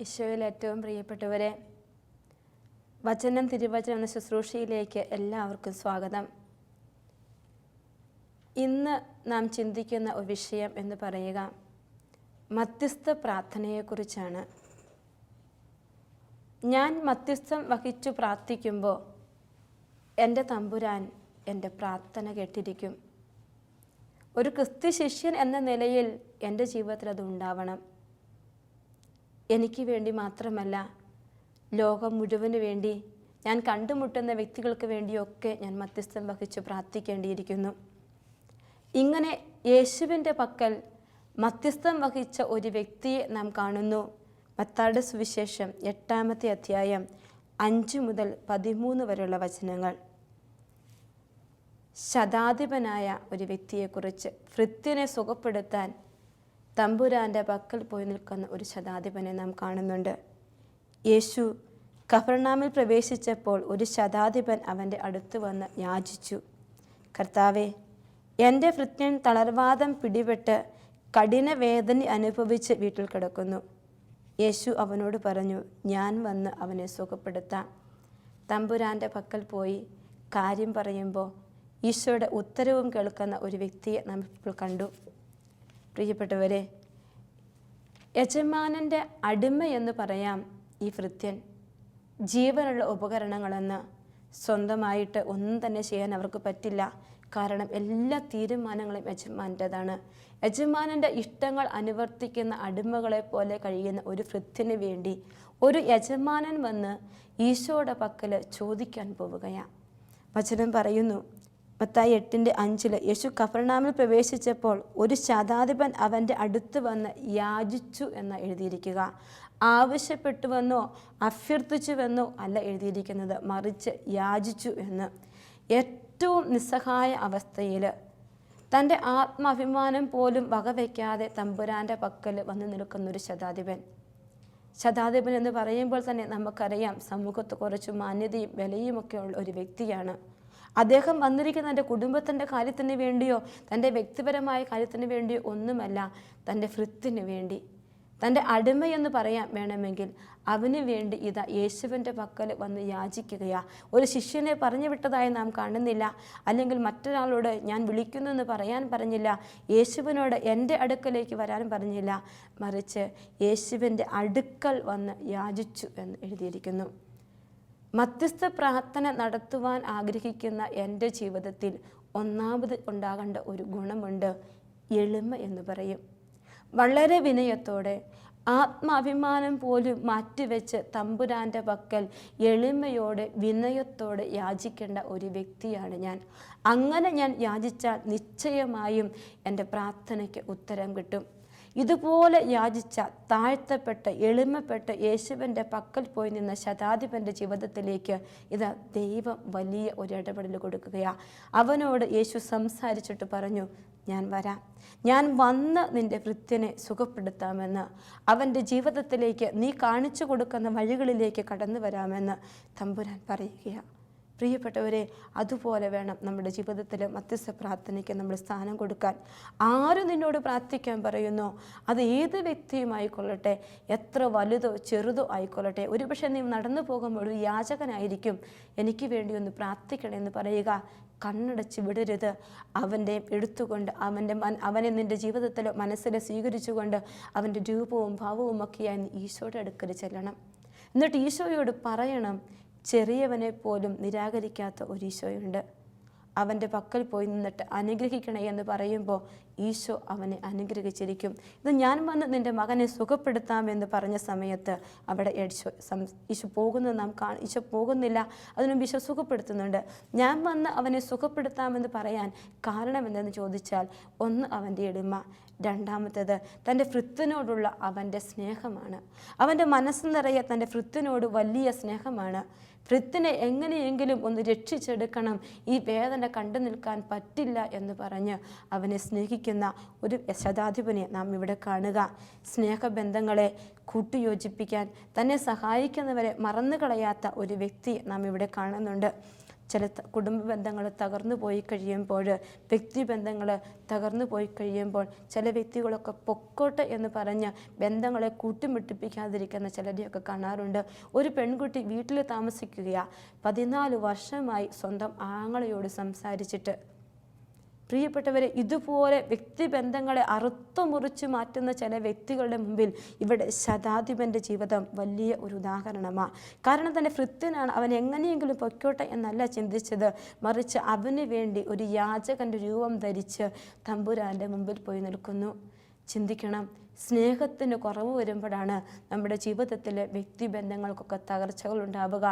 ഈശോയിൽ ഏറ്റവും പ്രിയപ്പെട്ടവരെ, വചനം തിരുവചനം എന്ന ശുശ്രൂഷയിലേക്ക് എല്ലാവർക്കും സ്വാഗതം. ഇന്ന് നാം ചിന്തിക്കുന്ന ഒരു വിഷയം എന്ന് പറയുക മധ്യസ്ഥ പ്രാർത്ഥനയെക്കുറിച്ചാണ്. ഞാൻ മധ്യസ്ഥം വഹിച്ചു പ്രാർത്ഥിക്കുമ്പോൾ എൻ്റെ തമ്പുരാൻ എൻ്റെ പ്രാർത്ഥന കേട്ടിരിക്കും. ഒരു ക്രിസ്തു ശിഷ്യൻ എന്ന നിലയിൽ എൻ്റെ ജീവിതത്തിൽ അത് ഉണ്ടാവണം. എനിക്ക് വേണ്ടി മാത്രമല്ല, ലോകം മുഴുവന് വേണ്ടി, ഞാൻ കണ്ടുമുട്ടുന്ന വ്യക്തികൾക്ക് വേണ്ടിയൊക്കെ ഞാൻ മധ്യസ്ഥം വഹിച്ചു പ്രാർത്ഥിക്കേണ്ടിയിരിക്കുന്നു. ഇങ്ങനെ യേശുവിൻ്റെ പക്കൽ മധ്യസ്ഥം വഹിച്ച ഒരു വ്യക്തിയെ നാം കാണുന്നു. മത്തായിയുടെ സുവിശേഷം 8-ാമത്തെ അധ്യായം 5 മുതൽ 13 വരെയുള്ള വചനങ്ങൾ. ശതാധിപനായ ഒരു വ്യക്തിയെക്കുറിച്ച്, ഭൃത്യനെ സുഖപ്പെടുത്താൻ തമ്പുരാൻ്റെ പക്കൽ പോയി നിൽക്കുന്ന ഒരു ശതാധിപനെ നാം കാണുന്നുണ്ട്. യേശു കഫർനാമിൽ പ്രവേശിച്ചപ്പോൾ ഒരു ശതാധിപൻ അവൻ്റെ അടുത്ത് വന്ന് യാചിച്ചു, കർത്താവേ, എൻ്റെ ഭൃത്യൻ തളർവാദം പിടിപെട്ട് കഠിന വേദന അനുഭവിച്ച് വീട്ടിൽ കിടക്കുന്നു. യേശു അവനോട് പറഞ്ഞു, ഞാൻ വന്ന് അവനെ സുഖപ്പെടുത്താം. തമ്പുരാൻ്റെ പക്കൽ പോയി കാര്യം പറയുമ്പോൾ ഈശോയുടെ ഉത്തരവും കേൾക്കുന്ന ഒരു വ്യക്തിയെ നാം ഇപ്പോൾ കണ്ടു. പ്രിയപ്പെട്ടവരെ, യജമാനൻ്റെ അടിമ എന്ന് പറയാം ഈ ഭൃത്യൻ. ജീവനുള്ള ഉപകരണങ്ങളെന്ന് സ്വന്തമായിട്ട് ഒന്നും തന്നെ ചെയ്യാൻ അവർക്ക് പറ്റില്ല. കാരണം എല്ലാ തീരുമാനങ്ങളും യജമാൻ്റെതാണ്. യജമാനൻ്റെ ഇഷ്ടങ്ങൾ അനുവർത്തിക്കുന്ന അടിമകളെ പോലെ കഴിയുന്ന ഒരു ഭൃത്യന് വേണ്ടി ഒരു യജമാനൻ വന്ന് ഈശോയുടെ പക്കൽ ചോദിക്കാൻ പോവുകയാണ്. വചനം പറയുന്നു, മത്തായി 8:5 യേശു കഫർനാമിൽ പ്രവേശിച്ചപ്പോൾ ഒരു ശതാധിപൻ അവൻ്റെ അടുത്ത് വന്ന് യാചിച്ചു എന്ന് എഴുതിയിരിക്കുക. ആവശ്യപ്പെട്ടുവെന്നോ അഭ്യർത്ഥിച്ചുവെന്നോ അല്ല എഴുതിയിരിക്കുന്നത്, മറിച്ച് യാചിച്ചു എന്ന്. ഏറ്റവും നിസ്സഹായ അവസ്ഥയിൽ തൻ്റെ ആത്മാഭിമാനം പോലും വകവയ്ക്കാതെ തമ്പുരാൻ്റെ പക്കൽ വന്ന് നിൽക്കുന്നൊരു ശതാധിപൻ. ശതാധിപൻ എന്ന് പറയുമ്പോൾ തന്നെ നമുക്കറിയാം, സമൂഹത്ത് കുറച്ച് മാന്യതയും വിലയുമൊക്കെ ഉള്ള ഒരു വ്യക്തിയാണ്. അദ്ദേഹം വന്നിരിക്കുന്ന തൻ്റെ കുടുംബത്തിൻ്റെ കാര്യത്തിന് വേണ്ടിയോ തൻ്റെ വ്യക്തിപരമായ കാര്യത്തിന് വേണ്ടിയോ ഒന്നുമല്ല, തൻ്റെ ഭൃത്യന് വേണ്ടി, തൻ്റെ അടിമയെന്ന് പറയാൻ വേണമെങ്കിൽ അവന് വേണ്ടി ഇതാ യേശുവിൻ്റെ പക്കൽ വന്ന് യാചിക്കുകയാണ്. ഒരു ശിഷ്യനെ പറഞ്ഞു വിട്ടതായി നാം കാണുന്നില്ല, അല്ലെങ്കിൽ മറ്റൊരാളോട് ഞാൻ വിളിക്കുന്നു എന്ന് പറയാൻ പറഞ്ഞില്ല, യേശുവിനോട് എൻ്റെ അടുക്കലേക്ക് വരാൻ പറഞ്ഞില്ല, മറിച്ച് യേശുവിൻ്റെ അടുക്കൽ വന്ന് യാചിച്ചു എന്ന് എഴുതിയിരിക്കുന്നു. മധ്യസ്ഥ പ്രാർത്ഥന നടത്തുവാൻ ആഗ്രഹിക്കുന്ന എൻ്റെ ജീവിതത്തിൽ ഒന്നാമത് ഉണ്ടാകേണ്ട ഒരു ഗുണമുണ്ട്, എളിമ എന്ന് പറയും. വളരെ വിനയത്തോടെ, ആത്മാഭിമാനം പോലും മാറ്റിവെച്ച് തമ്പുരാൻ്റെ പക്കൽ എളിമയോടെ വിനയത്തോടെ യാചിക്കേണ്ട ഒരു വ്യക്തിയാണ് ഞാൻ. അങ്ങനെ ഞാൻ യാചിച്ചാൽ നിശ്ചയമായും എൻ്റെ പ്രാർത്ഥനയ്ക്ക് ഉത്തരം കിട്ടും. ഇതുപോലെ യാചിച്ച, താഴ്ത്തപ്പെട്ട്, എളിമപ്പെട്ട് യേശുവിൻ്റെ പക്കൽ പോയി നിന്ന ശതാധിപൻ്റെ ജീവിതത്തിലേക്ക് ഇത് ദൈവം വലിയ ഒരു ഇടപെടൽ കൊടുക്കുകയാണ്. അവനോട് യേശു സംസാരിച്ചിട്ട് പറഞ്ഞു, ഞാൻ വരാം, ഞാൻ വന്ന് നിൻ്റെ ഭൃത്യനെ സുഖപ്പെടുത്താമെന്ന്, അവൻ്റെ ജീവിതത്തിലേക്ക് നീ കാണിച്ചു കൊടുക്കുന്ന വഴികളിലേക്ക് കടന്നു വരാമെന്ന് തമ്പുരാൻ പറയുകയാണ്. പ്രിയപ്പെട്ടവരെ, അതുപോലെ വേണം നമ്മുടെ ജീവിതത്തിൽ മധ്യസ്ഥ പ്രാർത്ഥനയ്ക്ക് നമ്മൾ സ്ഥാനം കൊടുക്കാൻ. ആരും നിന്നോട് പ്രാർത്ഥിക്കാൻ പറയുന്നോ, അത് ഏത് വ്യക്തിയുമായിക്കൊള്ളട്ടെ, എത്ര വലുതോ ചെറുതോ ആയിക്കൊള്ളട്ടെ, ഒരുപക്ഷെ നീ നടന്നു പോകുമ്പോൾ ഒരു യാചകനായിരിക്കും, എനിക്ക് വേണ്ടി ഒന്ന് പ്രാർത്ഥിക്കണമെന്ന് പറയുക. കണ്ണടച്ച് വിടരുത്. അവൻ്റെ എടുത്തുകൊണ്ട് അവനെ നിൻ്റെ ജീവിതത്തിൽ മനസ്സിൽ സ്വീകരിച്ചുകൊണ്ട് അവൻ്റെ രൂപവും ഭാവവും ഒക്കെയായി ഈശോയുടെ അടുക്കൽ ചെല്ലണം. എന്നിട്ട് ഈശോയോട് പറയണം, ചെറിയവനെ പോലും നിരാകരിക്കാത്ത ഒരു ഈശോയുണ്ട്. അവൻ്റെ പക്കൽ പോയി നിന്നിട്ട് അനുഗ്രഹിക്കണേ എന്ന് പറയുമ്പോൾ ഈശോ അവനെ അനുഗ്രഹിച്ചിരിക്കും. ഇത് ഞാൻ വന്ന് നിൻ്റെ മകനെ സുഖപ്പെടുത്താമെന്ന് പറഞ്ഞ സമയത്ത് അവിടെ ഈശോ പോകുന്നത് നാം ഈശോ പോകുന്നില്ല, അതിനും ഈശോ സുഖപ്പെടുത്തുന്നുണ്ട്. ഞാൻ വന്ന് അവനെ സുഖപ്പെടുത്താമെന്ന് പറയാൻ കാരണം എന്തെന്ന് ചോദിച്ചാൽ, ഒന്ന് അവൻ്റെ എളിമ, രണ്ടാമത്തേത് തൻ്റെ ഭൃത്യനോടുള്ള അവൻ്റെ സ്നേഹമാണ്. അവൻ്റെ മനസ്സ് നിറയെ തൻ്റെ ഭൃത്യനോട് വലിയ സ്നേഹമാണ്. ഭൃത്യനെ എങ്ങനെയെങ്കിലും ഒന്ന് രക്ഷിച്ചെടുക്കണം, ഈ വേദന കണ്ടു നിൽക്കാൻ പറ്റില്ല എന്ന് പറഞ്ഞ് അവനെ സ്നേഹിക്കുന്ന ഒരു ശതാധിപനെ നാം ഇവിടെ കാണുക. സ്നേഹബന്ധങ്ങളെ കൂട്ടിയോജിപ്പിക്കാൻ തന്നെ സഹായിക്കുന്നവരെ മറന്നു കളയാത്ത ഒരു വ്യക്തി നാം ഇവിടെ കാണുന്നുണ്ട്. ചില കുടുംബ ബന്ധങ്ങൾ തകർന്നു പോയി കഴിയുമ്പോൾ, വ്യക്തിബന്ധങ്ങൾ തകർന്നു പോയി കഴിയുമ്പോൾ ചില വ്യക്തികളൊക്കെ പൊക്കോട്ടെ എന്ന് പറഞ്ഞ് ബന്ധങ്ങളെ കൂട്ടിമുട്ടിപ്പിക്കാതിരിക്കുന്ന ചിലരെയൊക്കെ കാണാറുണ്ട്. ഒരു പെൺകുട്ടി വീട്ടിൽ താമസിക്കുകയാണ്, 14 വർഷമായി സ്വന്തം ആങ്ങളയോട് സംസാരിച്ചിട്ട്. പ്രിയപ്പെട്ടവരെ, ഇതുപോലെ വ്യക്തിബന്ധങ്ങളെ അറുത്തുമുറിച്ച് മാറ്റുന്ന ചില വ്യക്തികളുടെ മുമ്പിൽ ഇവിടെ ശതാധിപൻ്റെ ജീവിതം വലിയ ഒരു ഉദാഹരണമാണ്. കാരണം തന്നെ ഭൃത്യനാണ്, അവൻ എങ്ങനെയെങ്കിലും പൊയ്ക്കോട്ടെ എന്നല്ല ചിന്തിച്ചത്, മറിച്ച് അവന് വേണ്ടി ഒരു യാചകൻ്റെ രൂപം ധരിച്ച് തമ്പുരാൻ്റെ മുമ്പിൽ പോയി നിൽക്കുന്നു. ചിന്തിക്കണം, സ്നേഹത്തിന് കുറവ് വരുമ്പോഴാണ് നമ്മുടെ ജീവിതത്തിലെ വ്യക്തിബന്ധങ്ങൾക്കൊക്കെ തകർച്ചകൾ ഉണ്ടാവുക.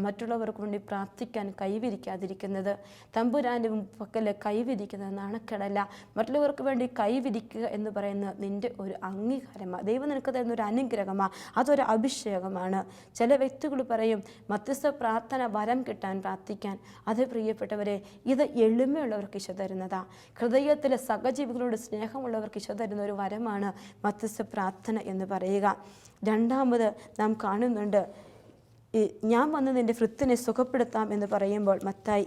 മറ്റുള്ളവർക്ക് വേണ്ടി പ്രാർത്ഥിക്കാൻ കൈവിരിക്കാതിരിക്കുന്നത്, തമ്പുരാൻ്റെ പക്കൽ കൈവിരിക്കുന്നത് നാണക്കേടല്ല. മറ്റുള്ളവർക്ക് വേണ്ടി കൈവിരിക്കുക എന്ന് പറയുന്നത് നിൻ്റെ ഒരു അംഗീകാരമാണ്. ദൈവം നിനക്ക് തരുന്ന ഒരു അനുഗ്രഹമാണ്, അതൊരു അഭിഷേകമാണ്. ചില വ്യക്തികൾ പറയും മധ്യസ്ഥ പ്രാർത്ഥന വരം കിട്ടാൻ പ്രാർത്ഥിക്കാൻ. അത് പ്രിയപ്പെട്ടവരെ, ഇത് എളിമയുള്ളവർക്ക് ഈശോ തരുന്നതാണ്. ഹൃദയത്തിലെ സഹജീവികളോട് സ്നേഹമുള്ളവർക്ക് ഈശോ തരുന്ന ഒരു വരമാണ് മധ്യസ്ഥ പ്രാർത്ഥന എന്ന് പറയുക. രണ്ടാമത് നാം കാണുന്നുണ്ട്, ഞാൻ വന്ന് നിൻ്റെ ഭൃത്യനെ സുഖപ്പെടുത്താം എന്ന് പറയുമ്പോൾ മത്തായി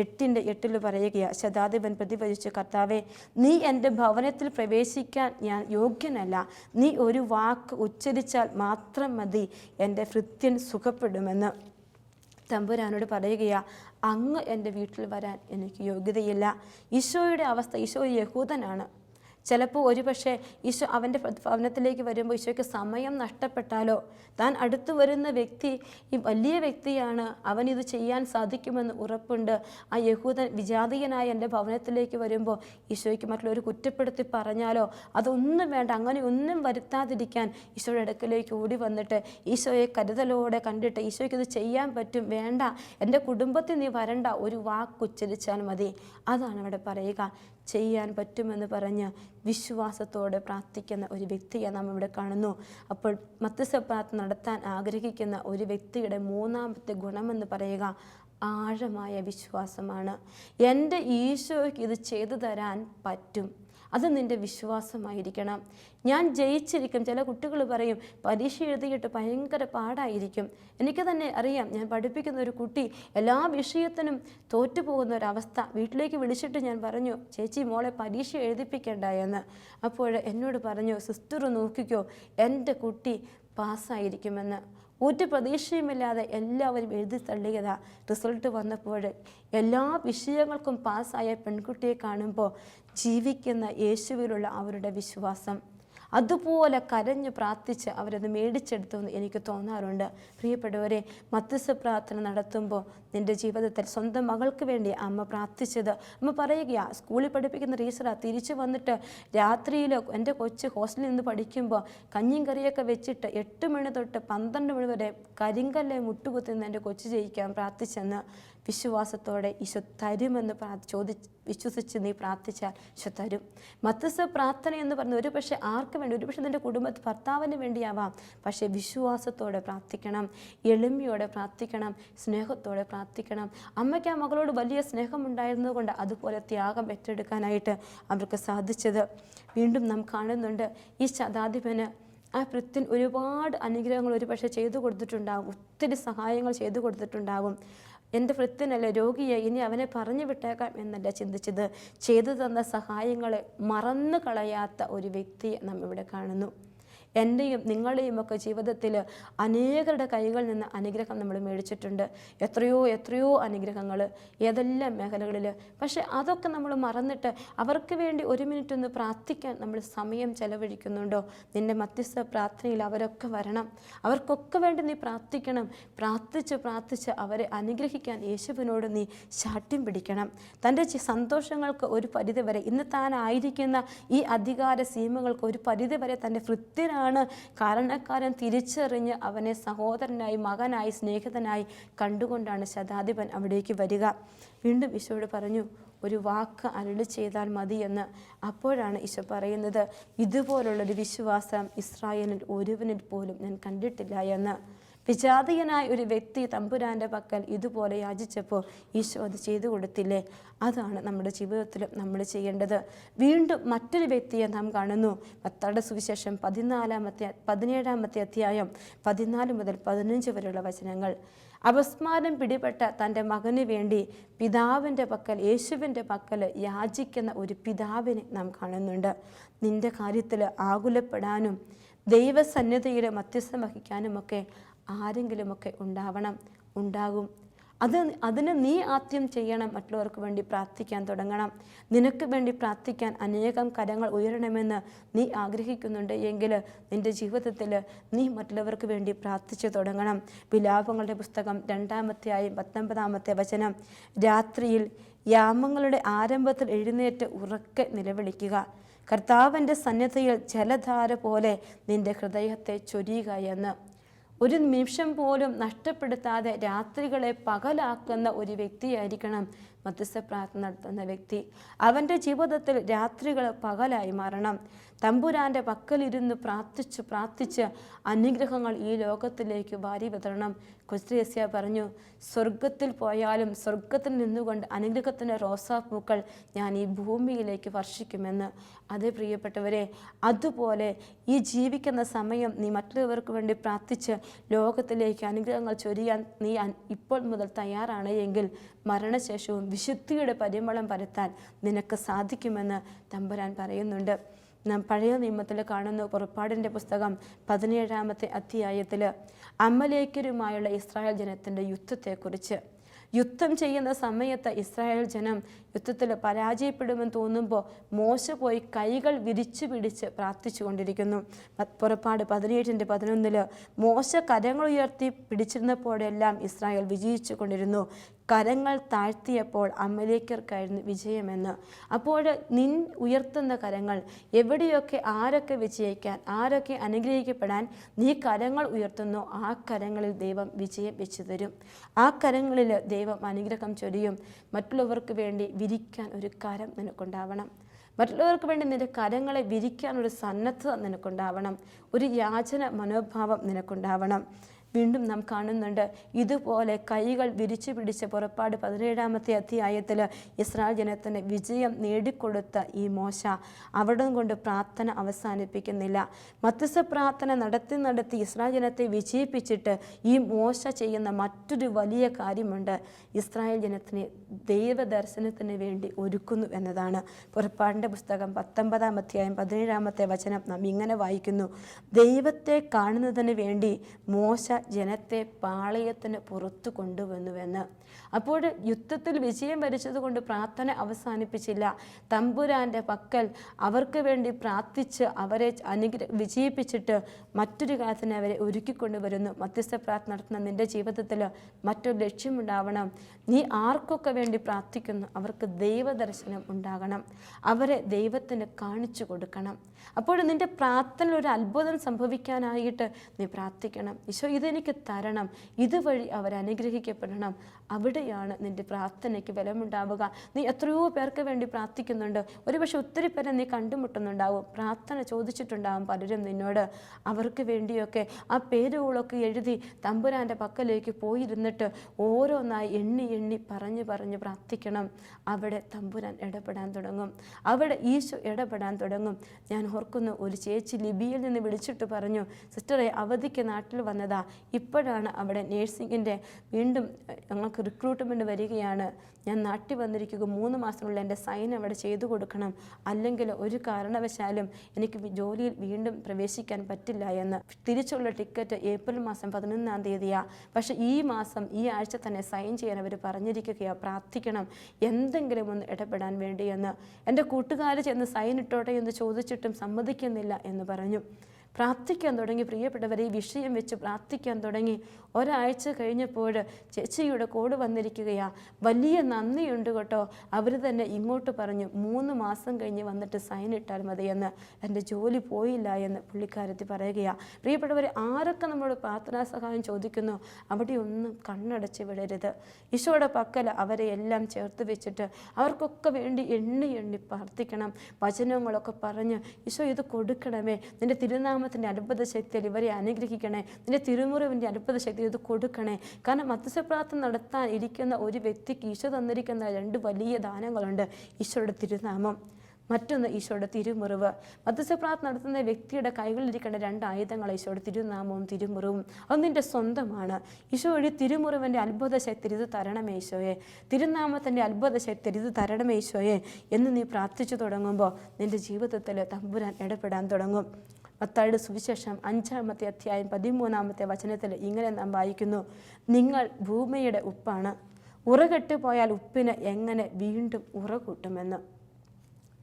8:8 പറയുകയാണ്, ശതാധിപൻ പ്രതിവചിച്ചു, കർത്താവേ, നീ എൻ്റെ ഭവനത്തിൽ പ്രവേശിക്കാൻ ഞാൻ യോഗ്യനല്ല, നീ ഒരു വാക്ക് ഉച്ചരിച്ചാൽ മാത്രം മതി, എൻ്റെ ഭൃത്യൻ സുഖപ്പെടുമെന്ന്. തമ്പുരാനോട് പറയുകയാ, അങ്ങ് എൻ്റെ വീട്ടിൽ വരാൻ എനിക്ക് യോഗ്യതയില്ല. ഈശോയുടെ അവസ്ഥ, ഈശോ യഹൂദനാണ്. ചിലപ്പോൾ ഒരുപക്ഷെ ഈശോ അവൻ്റെ ഭവനത്തിലേക്ക് വരുമ്പോൾ ഈശോയ്ക്ക് സമയം നഷ്ടപ്പെട്ടാലോ, താൻ അടുത്തു വരുന്ന വ്യക്തി ഈ വലിയ വ്യക്തിയാണ്, അവനിത് ചെയ്യാൻ സാധിക്കുമെന്ന് ഉറപ്പുണ്ട്. ആ യഹൂദൻ വിജാതീയനായ എൻ്റെ ഭവനത്തിലേക്ക് വരുമ്പോൾ ഈശോയ്ക്ക് മറ്റുള്ളവർ കുറ്റപ്പെടുത്തി പറഞ്ഞാലോ, അതൊന്നും വേണ്ട, അങ്ങനെ ഒന്നും വരുത്താതിരിക്കാൻ ഈശോയുടെ അടുക്കലേക്ക് ഓടി വന്നിട്ട് ഈശോയെ കരുതലോടെ കണ്ടിട്ട്, ഈശോയ്ക്ക് ഇത് ചെയ്യാൻ പറ്റും, വേണ്ട എൻ്റെ കുടുംബത്തിൽ നീ വരണ്ട, ഒരു വാക്ക് ഉച്ചരിച്ചാൽ മതി. അതാണ് അവിടെ പറയുക. ചെയ്യാൻ പറ്റുമെന്ന് പറഞ്ഞ് വിശ്വാസത്തോടെ പ്രാർത്ഥിക്കുന്ന ഒരു വ്യക്തിയെ നാം ഇവിടെ കാണുന്നു. അപ്പോൾ മധ്യസ്ഥ പ്രാർത്ഥന നടത്താൻ ആഗ്രഹിക്കുന്ന ഒരു വ്യക്തിയുടെ മൂന്നാമത്തെ ഗുണമെന്ന് പറയുക ആഴമായ വിശ്വാസമാണ്. എൻ്റെ ഈശോയ്ക്ക് ഇത് ചെയ്തു തരാൻ പറ്റും, അത് നിൻ്റെ വിശ്വാസമായിരിക്കണം. ഞാൻ ജയിച്ചിരിക്കും. ചില കുട്ടികൾ പറയും പരീക്ഷ എഴുതിയിട്ട് ഭയങ്കര പാടായിരിക്കും. എനിക്ക് തന്നെ അറിയാം, ഞാൻ പഠിപ്പിക്കുന്ന ഒരു കുട്ടി എല്ലാ വിഷയത്തിനും തോറ്റുപോകുന്ന ഒരവസ്ഥ. വീട്ടിലേക്ക് വിളിച്ചിട്ട് ഞാൻ പറഞ്ഞു, ചേച്ചി മോളെ പരീക്ഷ എഴുതിപ്പിക്കേണ്ട എന്ന്. അപ്പോൾ എന്നോട് പറഞ്ഞു, സിസ്റ്റർ നോക്കിക്കോ, എൻ്റെ കുട്ടി പാസ്സായിരിക്കുമെന്ന്. ഒരു പ്രതീക്ഷയുമില്ലാതെ എല്ലാവരും എഴുതി തള്ളിയതാ. റിസൾട്ട് വന്നപ്പോൾ എല്ലാ വിഷയങ്ങൾക്കും പാസ്സായ പെൺകുട്ടിയെ കാണുമ്പോൾ ജീവിക്കുന്ന യേശുവിലുള്ള അവരുടെ വിശ്വാസം, അതുപോലെ കരഞ്ഞു പ്രാർത്ഥിച്ച് അവരത് മേടിച്ചെടുത്തുവെന്ന് എനിക്ക് തോന്നാറുണ്ട്. പ്രിയപ്പെട്ടവരെ, മധ്യസ്ഥ പ്രാർത്ഥന നടത്തുമ്പോൾ നിൻ്റെ ജീവിതത്തിൽ സ്വന്തം മകൾക്ക് വേണ്ടി അമ്മ പ്രാർത്ഥിച്ചത്, അമ്മ പറയുകയാണ്, സ്കൂളിൽ പഠിപ്പിക്കുന്ന ടീച്ചറാ, തിരിച്ചു വന്നിട്ട് രാത്രിയിൽ എൻ്റെ കൊച്ച് ഹോസ്റ്റലിൽ നിന്ന് പഠിക്കുമ്പോൾ കഞ്ഞിയും കറിയൊക്കെ വെച്ചിട്ട് 8 മണി തൊട്ട് 12 മണി വരെ കരിങ്കല്ലെ മുട്ടുകുത്തി നിന്ന് എൻ്റെ കൊച്ചു ജയിക്കാൻ പ്രാർത്ഥിച്ചെന്ന്. വിശ്വാസത്തോടെ ഈശോ തരുമെന്ന് വിശ്വസിച്ച് നീ പ്രാർത്ഥിച്ചാൽ ഈശോ തരും. മധ്യസ്ഥ പ്രാർത്ഥന എന്ന് പറഞ്ഞാൽ ഒരു പക്ഷേ ആർക്ക് വേണ്ടി, ഒരു പക്ഷേ നിൻ്റെ കുടുംബത്തിൽ ഭർത്താവിന് വേണ്ടിയാവാം, പക്ഷേ വിശ്വാസത്തോടെ പ്രാർത്ഥിക്കണം, എളിമയോടെ പ്രാർത്ഥിക്കണം, സ്നേഹത്തോടെ പ്രാർത്ഥിക്കണം. അമ്മയ്ക്ക് ആ മകളോട് വലിയ സ്നേഹമുണ്ടായിരുന്നത് കൊണ്ട് അതുപോലെ ത്യാഗം ഏറ്റെടുക്കാനായിട്ട് അവർക്ക് സാധിച്ചത്. വീണ്ടും നാം കാണുന്നുണ്ട്, ഈ ശതാധിപന് ആ ഭൃത്യൻ ഒരുപാട് അനുഗ്രഹങ്ങൾ ഒരു പക്ഷേ ചെയ്തു കൊടുത്തിട്ടുണ്ടാകും, ഒത്തിരി സഹായങ്ങൾ ചെയ്തു കൊടുത്തിട്ടുണ്ടാകും. എൻ്റെ ഭൃത്യനല്ലേ രോഗിയെ, ഇനി അവനെ പറഞ്ഞു വിട്ടേക്കാം എന്നല്ല ചിന്തിച്ചത്. ചെയ്തു തന്ന സഹായങ്ങളെ മറന്നു കളയാത്ത ഒരു വ്യക്തിയെ നാം ഇവിടെ കാണുന്നു. എൻ്റെയും നിങ്ങളുടെയും ഒക്കെ ജീവിതത്തിൽ അനേകരുടെ കൈകളിൽ നിന്ന് അനുഗ്രഹം നമ്മൾ മേടിച്ചിട്ടുണ്ട്. എത്രയോ അനുഗ്രഹങ്ങൾ ഏതെല്ലാം മേഖലകളിൽ. പക്ഷേ അതൊക്കെ നമ്മൾ മറന്നിട്ട് അവർക്ക് വേണ്ടി 1 മിനിറ്റ് ഒന്ന് പ്രാർത്ഥിക്കാൻ നമ്മൾ സമയം ചെലവഴിക്കുന്നുണ്ടോ? നിൻ്റെ മധ്യസ്ഥ പ്രാർത്ഥനയിൽ അവരൊക്കെ വരണം, അവർക്കൊക്കെ വേണ്ടി നീ പ്രാർത്ഥിക്കണം. പ്രാർത്ഥിച്ച് അവരെ അനുഗ്രഹിക്കാൻ യേശുവിനോട് നീ ശാഠ്യം പിടിക്കണം. തൻ്റെ സന്തോഷങ്ങൾക്ക് ഒരു പരിധിവരെ, ഇന്ന് താനായിരിക്കുന്ന ഈ അധികാര സീമകൾക്ക് ഒരു പരിധിവരെ തൻ്റെ ഭൃത്യനാണ് കാരണക്കാരൻ തിരിച്ചറിഞ്ഞ് അവനെ സഹോദരനായി, മകനായി, സ്നേഹിതനായി കണ്ടുകൊണ്ടാണ് ശതാധിപൻ അവിടേക്ക് വരിക. വീണ്ടും ഈശോയോട് പറഞ്ഞു, ഒരു വാക്ക് അരുളി ചെയ്താൽ മതിയെന്ന്. അപ്പോഴാണ് ഈശോ പറയുന്നത്, ഇതുപോലുള്ളൊരു വിശ്വാസം ഇസ്രായേലിൽ ഒരുവനിൽ പോലും ഞാൻ കണ്ടിട്ടില്ല എന്ന്. വിജാതീയനായ ഒരു വ്യക്തി തമ്പുരാൻ്റെ പക്കൽ ഇതുപോലെ യാചിച്ചപ്പോൾ ഈശോ അത് ചെയ്തു കൊടുത്തില്ലേ? അതാണ് നമ്മുടെ ജീവിതത്തിലും നമ്മൾ ചെയ്യേണ്ടത്. വീണ്ടും മറ്റൊരു വ്യക്തിയെ നാം കാണുന്നു. മത്തായിയുടെ സുവിശേഷം 17 അധ്യായം 14 മുതൽ 15 വരെയുള്ള വചനങ്ങൾ. അപസ്മാരം പിടിപെട്ട തൻ്റെ മകന് വേണ്ടി പിതാവിൻ്റെ പക്കൽ, യേശുവിൻ്റെ പക്കൽ യാചിക്കുന്ന ഒരു പിതാവിനെ നാം കാണുന്നുണ്ട്. നിൻ്റെ കാര്യത്തിൽ ആകുലപ്പെടാനും ദൈവസന്നിധിയിൽ മധ്യസ്ഥം വഹിക്കാനുമൊക്കെ ആരെങ്കിലുമൊക്കെ ഉണ്ടാകും. അതിന് നീ ആദ്യം ചെയ്യണം. മറ്റുള്ളവർക്ക് വേണ്ടി പ്രാർത്ഥിക്കാൻ തുടങ്ങണം. നിനക്ക് വേണ്ടി പ്രാർത്ഥിക്കാൻ അനേകം കരങ്ങൾ ഉയരണമെന്ന് നീ ആഗ്രഹിക്കുന്നുണ്ട് എങ്കിൽ നിൻ്റെ ജീവിതത്തിൽ നീ മറ്റുള്ളവർക്ക് വേണ്ടി പ്രാർത്ഥിച്ചു തുടങ്ങണം. വിലാപങ്ങളുടെ പുസ്തകം 2-ാം അധ്യായം 19-ാമത്തെ വചനം. രാത്രിയിൽ യാമങ്ങളുടെ ആരംഭത്തിൽ എഴുന്നേറ്റ് ഉറക്കെ നിലവിളിക്കുക. കർത്താവിൻ്റെ സന്നിധിയിൽ ജലധാര പോലെ നിൻ്റെ ഹൃദയത്തെ ചൊരിയുക എന്ന്. ഒരു നിമിഷം പോലും നഷ്ടപ്പെടുത്താതെ രാത്രികളെ പകലാക്കുന്ന ഒരു വ്യക്തിയായിരിക്കണം മധ്യസ്ഥ പ്രാർത്ഥന നടത്തുന്ന വ്യക്തി. അവൻ്റെ ജീവിതത്തിൽ രാത്രികൾ പകലായി മാറണം. തമ്പുരാൻ്റെ പക്കലിരുന്ന് പ്രാർത്ഥിച്ച് അനുഗ്രഹങ്ങൾ ഈ ലോകത്തിലേക്ക് വാരി വിതരണം. കൊസ്ത്രീയസ്യ പറഞ്ഞു, സ്വർഗത്തിൽ പോയാലും സ്വർഗത്തിൽ നിന്നുകൊണ്ട് അനുഗ്രഹത്തിൻ്റെ റോസാപ്പൂക്കൾ ഞാൻ ഈ ഭൂമിയിലേക്ക് വർഷിക്കുമെന്ന്. അതേ പ്രിയപ്പെട്ടവരെ, അതുപോലെ ഈ ജീവിക്കുന്ന സമയം നീ മറ്റുള്ളവർക്ക് വേണ്ടി പ്രാർത്ഥിച്ച് ലോകത്തിലേക്ക് അനുഗ്രഹങ്ങൾ ചൊരിയാൻ നീ ഇപ്പോൾ മുതൽ തയ്യാറാണ് എങ്കിൽ മരണശേഷവും വിശുദ്ധിയുടെ പരിമളം പരത്താൻ നിനക്ക് സാധിക്കുമെന്ന് തമ്പുരാൻ പറയുന്നുണ്ട്. നാം പഴയ നിയമത്തിൽ കാണുന്നു. പുറപ്പാടിൻ്റെ പുസ്തകം 17-ാമത്തെ അധ്യായത്തിൽ അമലേക്കരുമായുള്ള ഇസ്രായേൽ ജനത്തിൻ്റെ യുദ്ധത്തെക്കുറിച്ച്. യുദ്ധം ചെയ്യുന്ന സമയത്ത് ഇസ്രായേൽ ജനം യുദ്ധത്തിൽ പരാജയപ്പെടുമെന്ന് തോന്നുമ്പോൾ മോശ പോയി കൈകൾ വിരിച്ചു പിടിച്ച് പ്രാർത്ഥിച്ചു കൊണ്ടിരിക്കുന്നു. പുറപ്പാട് 17:11 മോശ കരങ്ങൾ ഉയർത്തി പിടിച്ചിരുന്നപ്പോഴെല്ലാം ഇസ്രായേൽ വിജയിച്ചു കൊണ്ടിരുന്നു. കരങ്ങൾ താഴ്ത്തിയപ്പോൾ അമലേക്കർക്കായിരുന്നു വിജയമെന്ന്. അപ്പോൾ നിൻ ഉയർത്തുന്ന കരങ്ങൾ എവിടെയൊക്കെ ആരൊക്കെ വിജയിക്കാൻ, ആരൊക്കെ അനുഗ്രഹിക്കപ്പെടാൻ നീ കരങ്ങൾ ഉയർത്തുന്നോ ആ കരങ്ങളിൽ ദൈവം വിജയം വെച്ചു തരും. ആ കരങ്ങളിൽ ദൈവം അനുഗ്രഹം ചൊരിയും. മറ്റുള്ളവർക്ക് വേണ്ടി വിരിക്കാൻ ഒരു കരം നിനക്കുണ്ടാവണം. മറ്റുള്ളവർക്ക് വേണ്ടി നിന്റെ കരങ്ങളെ വിരിക്കാനൊരു സന്നദ്ധത നിനക്കുണ്ടാവണം. ഒരു യാചന മനോഭാവം നിനക്കുണ്ടാവണം. വീണ്ടും നാം കാണുന്നുണ്ട് ഇതുപോലെ കൈകൾ വിരിച്ചു പിടിച്ച പുറപ്പാട് 17-ാമത്തെ അധ്യായത്തിൽ ഇസ്രായേൽ ജനത്തിന് വിജയം നേടിക്കൊടുത്ത ഈ മോശ അവിടെ കൊണ്ട് പ്രാർത്ഥന അവസാനിപ്പിക്കുന്നില്ല. മധ്യസ്ഥ പ്രാർത്ഥന നടത്തി ഇസ്രായേൽ ജനത്തെ വിജയിപ്പിച്ചിട്ട് ഈ മോശ ചെയ്യുന്ന മറ്റൊരു വലിയ കാര്യമുണ്ട്. ഇസ്രായേൽ ജനത്തിന് ദൈവദർശനത്തിന് വേണ്ടി ഒരുക്കുന്നു എന്നതാണ്. പുറപ്പാടിൻ്റെ പുസ്തകം 19-ാം അധ്യായം 17-ാമത്തെ വചനം നാം ഇങ്ങനെ വായിക്കുന്നു. ദൈവത്തെ കാണുന്നതിന് വേണ്ടി മോശ ജനത്തെ പാളയത്തിന് പുറത്തു കൊണ്ടുവന്നുവെന്ന്. അപ്പോൾ യുദ്ധത്തിൽ വിജയം വരിച്ചതുകൊണ്ട് പ്രാർത്ഥന അവസാനിപ്പിച്ചില്ല. തമ്പുരാൻ്റെ പക്കൽ അവർക്ക് വേണ്ടി പ്രാർത്ഥിച്ച് അവരെ വിജയിപ്പിച്ചിട്ട് മറ്റൊരു കാര്യത്തിന് അവരെ ഒരുക്കിക്കൊണ്ടുവരുന്നു. മധ്യസ്ഥ പ്രാർത്ഥന നടത്തുന്ന നിൻ്റെ ജീവിതത്തിൽ മറ്റൊരു ലക്ഷ്യമുണ്ടാവണം. നീ ആർക്കൊക്കെ വേണ്ടി പ്രാർത്ഥിക്കുന്നു അവർക്ക് ദൈവദർശനം ഉണ്ടാകണം. അവരെ ദൈവത്തിന് കാണിച്ചു കൊടുക്കണം. അപ്പോൾ നിൻ്റെ പ്രാർത്ഥനയിൽ ഒരു അത്ഭുതം സംഭവിക്കാനായിട്ട് നീ പ്രാർത്ഥിക്കണം. ഈശോ ഇതെനിക്ക് തരണം, ഇതുവഴി അവർ അനുഗ്രഹിക്കപ്പെടണം. അവിടെയാണ് നിൻ്റെ പ്രാർത്ഥനയ്ക്ക് ബലമുണ്ടാവുക. നീ എത്രയോ പേർക്ക് വേണ്ടി പ്രാർത്ഥിക്കുന്നുണ്ട്. ഒരുപക്ഷെ ഒത്തിരി പേരെ നീ കണ്ടുമുട്ടുന്നുണ്ടാവും. പ്രാർത്ഥന ചോദിച്ചിട്ടുണ്ടാവും പലരും നിന്നോട്. അവർക്ക് വേണ്ടിയൊക്കെ ആ പേരുകളൊക്കെ എഴുതി തമ്പുരാൻ്റെ പക്കലേക്ക് പോയിരുന്നിട്ട് ഓരോന്നായി എണ്ണി പറഞ്ഞ് പ്രാർത്ഥിക്കണം. അവിടെ തമ്പുരാൻ ഇടപെടാൻ തുടങ്ങും. അവിടെ ഈശോ ഇടപെടാൻ തുടങ്ങും. ഞാൻ ഓർക്കുന്നു, ഒരു ചേച്ചി ലിബിയയിൽ നിന്ന് വിളിച്ചിട്ട് പറഞ്ഞു, സിസ്റ്ററെ അവധിക്ക് നാട്ടിൽ വന്നതാ, ഇപ്പോഴാണ് അവിടെ നേഴ്സിങ്ങിൻ്റെ വീണ്ടും ഞങ്ങൾക്ക് റിക്രൂട്ട്മെൻറ്റ് വരികയാണ്. ഞാൻ നാട്ടിൽ വന്നിരിക്കുക 3 മാസത്തിനുള്ളിൽ എൻ്റെ സൈൻ അവിടെ ചെയ്തു കൊടുക്കണം, അല്ലെങ്കിൽ ഒരു കാരണവശാലും എനിക്ക് ജോലിയിൽ വീണ്ടും പ്രവേശിക്കാൻ പറ്റില്ല എന്ന്. തിരിച്ചുള്ള ടിക്കറ്റ് ഏപ്രിൽ മാസം 11-ാം തീയതിയാണ്. പക്ഷേ ഈ ആഴ്ച തന്നെ സൈൻ ചെയ്യാൻ അവർ പറഞ്ഞിരിക്കുകയാണ്. പ്രാർത്ഥിക്കണം എന്തെങ്കിലും ഒന്ന് ഇടപെടാൻ വേണ്ടിയെന്ന്. എൻ്റെ കൂട്ടുകാർ ചെന്ന് സൈൻ ഇട്ടോട്ടെ എന്ന് ചോദിച്ചിട്ടും സമ്മതിക്കുന്നില്ല എന്ന് പറഞ്ഞു. പ്രാർത്ഥിക്കാൻ തുടങ്ങി. പ്രിയപ്പെട്ടവരെ, ഈ വിഷയം വെച്ച് പ്രാർത്ഥിക്കാൻ തുടങ്ങി. ഒരാഴ്ച കഴിഞ്ഞപ്പോൾ ചേച്ചിയുടെ കോഡ് വന്നിരിക്കുകയാണ്. വലിയ നന്ദിയുണ്ട് കേട്ടോ. അവർ തന്നെ ഇങ്ങോട്ട് പറഞ്ഞു 3 മാസം കഴിഞ്ഞ് വന്നിട്ട് സൈൻ ഇട്ടാൽ മതിയെന്ന്. എൻ്റെ ജോലി പോയില്ല എന്ന് പുള്ളിക്കാരത്തി പറയുകയാണ്. പ്രിയപ്പെട്ടവരെ, ആരൊക്കെ നമ്മളോട് പ്രാർത്ഥനാ സഹായം ചോദിക്കുന്നു അവിടെ ഒന്നും കണ്ണടച്ച് വിടരുത്. ഈശോയുടെ പക്കൽ അവരെ എല്ലാം ചേർത്ത് വെച്ചിട്ട് അവർക്കൊക്കെ വേണ്ടി എണ്ണി പ്രാർത്ഥിക്കണം. വചനങ്ങളൊക്കെ പറഞ്ഞ് ഈശോ ഇത് കൊടുക്കണമേ, നിൻ്റെ തിരുനാമം തിരുനാമത്തിൻ്റെ അത്ഭുത ശക്തിയിൽ ഇവരെ അനുഗ്രഹിക്കണേ. നിൻ്റെ തിരുമുറിവിൻ്റെ അത്ഭുത ശക്തി ഇത് കൊടുക്കണേ. കാരണം മധ്യസ്ഥ പ്രാർത്ഥന നടത്താൻ ഇരിക്കുന്ന ഒരു വ്യക്തിക്ക് ഈശോ തന്നിരിക്കുന്ന 2 വലിയ ദാനങ്ങളുണ്ട്. ഈശോയുടെ തിരുനാമം, മറ്റൊന്ന് ഈശോയുടെ തിരുമുറിവ്. മധ്യസ്ഥ പ്രാർത്ഥന നടത്തുന്ന വ്യക്തിയുടെ കൈകളിലിരിക്കേണ്ട 2 ആയുധങ്ങൾ ഈശോയുടെ തിരുനാമവും തിരുമുറിവും. അത് നിൻ്റെ സ്വന്തമാണ്. ഈശോ വഴി തിരുമുറിവിൻ്റെ അത്ഭുത ശക്തി ഇത് തരണമേ ഈശോയെ, തിരുനാമത്തിൻ്റെ അത്ഭുത ശക്തി ഇത് തരണമേ ഈശോയെ എന്ന് നീ പ്രാർത്ഥിച്ചു തുടങ്ങുമ്പോൾ നിൻ്റെ ജീവിതത്തിൽ തമ്പുരാൻ ഇടപെടാൻ തുടങ്ങും. മത്തായിയുടെ സുവിശേഷം 5-ാമത്തെ അധ്യായം 13-ാമത്തെ വചനത്തിൽ ഇങ്ങനെ നാം വായിക്കുന്നു, നിങ്ങൾ ഭൂമിയുടെ ഉപ്പാണ്, ഉറകെട്ട് പോയാൽ ഉപ്പിന് എങ്ങനെ വീണ്ടും ഉറ കൂട്ടുമെന്ന്.